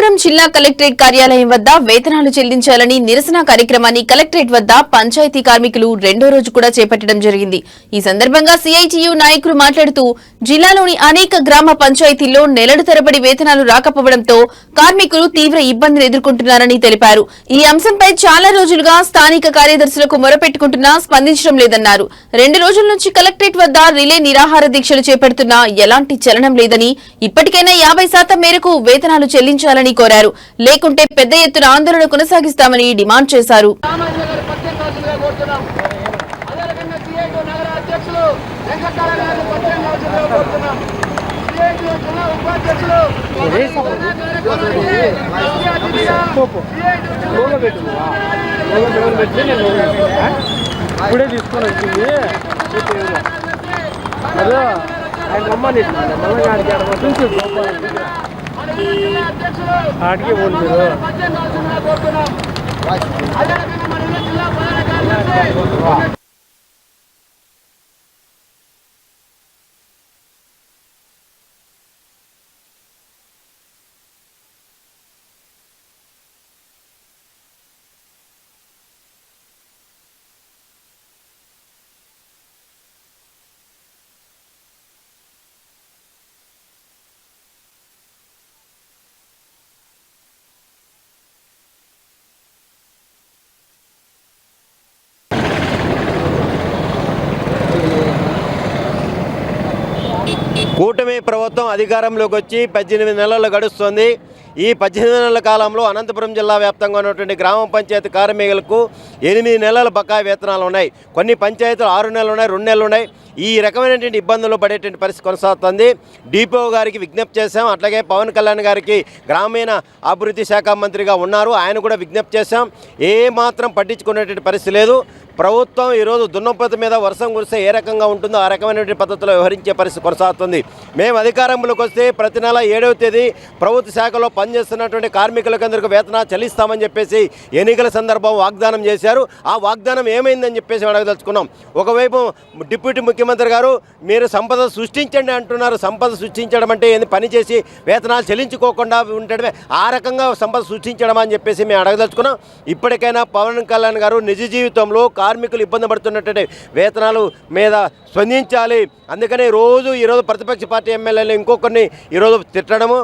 అనంతపురం జిల్లా కలెక్టరేట్ కార్యాలయం వద్ద వేతనాలు చెల్లించాలని నిరసన కార్యక్రమాన్ని కలెక్టరేట్ వద్ద పంచాయతీ కార్మికులు రెండో రోజు కూడా చేపట్టడం జరిగింది. ఈ సందర్భంగా సిఐటియు నాయకులు మాట్లాడుతూ జిల్లాలోని అనేక గ్రామ పంచాయతీల్లో నెలల తరబడి వేతనాలు రాకపోవడంతో కార్మికులు తీవ్ర ఇబ్బందులు ఎదుర్కొంటున్నారని తెలిపారు. ఈ అంశంపై చాలా రోజులుగా స్థానిక కార్యదర్శులకు మొరపెట్టుకుంటున్నా స్పందించడం లేదన్నారు. 2 రోజుల నుంచి కలెక్టరేట్ వద్ద రిలే నిరాహార దీక్షలు చేపడుతున్నా ఎలాంటి చలనం లేదని, ఇప్పటికైనా 50% మేరకు వేతనాలు చెల్లించాలని కోరారు. లేకుంటే పెద్ద ఎత్తున ఆందోళన కొనసాగిస్తామని డిమాండ్ చేశారు. ఇప్పుడే తీసుకొని వచ్చింది అదే ఆయన రమ్మని ఆడికి పోండి మీరు. కూటమి ప్రభుత్వం అధికారంలోకి వచ్చి 18 నెలలు గడుస్తుంది. ఈ 18 నెలల కాలంలో అనంతపురం జిల్లా వ్యాప్తంగా ఉన్నటువంటి గ్రామ పంచాయతీ కార్మికులకు 8 నెలల బకాయి వేతనాలు ఉన్నాయి. కొన్ని పంచాయతీలు 6 నెలలు ఉన్నాయి, 2 నెలలు ఉన్నాయి. ఈ రకమైనటువంటి ఇబ్బందులు పడేటువంటి పరిస్థితి కొనసాగుతుంది. డిపో గారికి విజ్ఞప్తి చేశాం. అట్లాగే పవన్ కళ్యాణ్ గారికి గ్రామీణ అభివృద్ధి శాఖ మంత్రిగా ఉన్నారు, ఆయన కూడా విజ్ఞప్తి చేశాం. ఏమాత్రం పట్టించుకునేటువంటి పరిస్థితి లేదు. ప్రభుత్వం ఈరోజు దున్నపోతు మీద వర్షం కురిస్తే ఏ రకంగా ఉంటుందో ఆ రకమైనటువంటి పద్ధతిలో వ్యవహరించే పరిస్థితి కొనసాగుతుంది. మేము అధికారంలోకి వస్తే ప్రతి నెల 7వ తేదీ ప్రభుత్వ శాఖలో పనిచేస్తున్నటువంటి కార్మికులకందరికీ వేతనాలు చెల్లిస్తామని చెప్పేసి ఎన్నికల సందర్భం వాగ్దానం చేశారు. ఆ వాగ్దానం ఏమైందని చెప్పేసి అడగదలుచుకున్నాం. ఒకవైపు డిప్యూటీ ముఖ్యమంత్రి గారు మీరు సంపద సృష్టించండి అంటున్నారు. సంపద సృష్టించడం అంటే ఏంది? పని చేసి వేతనాలు చెల్లించుకోకుండా ఉండడమే ఆ రకంగా సంపద సృష్టించడం అని చెప్పేసి మేము అడగదలుచుకున్నాం. ఇప్పటికైనా పవన్ కళ్యాణ్ గారు నిజ జీవితంలో కార్మికులు ఇబ్బంది పడుతున్నటువంటి వేతనాలు మీద స్పందించాలి. అందుకని ఈరోజు ప్రతిపక్ష పార్టీ ఎమ్మెల్యేలు ఇంకొకరిని ఈరోజు తిట్టడము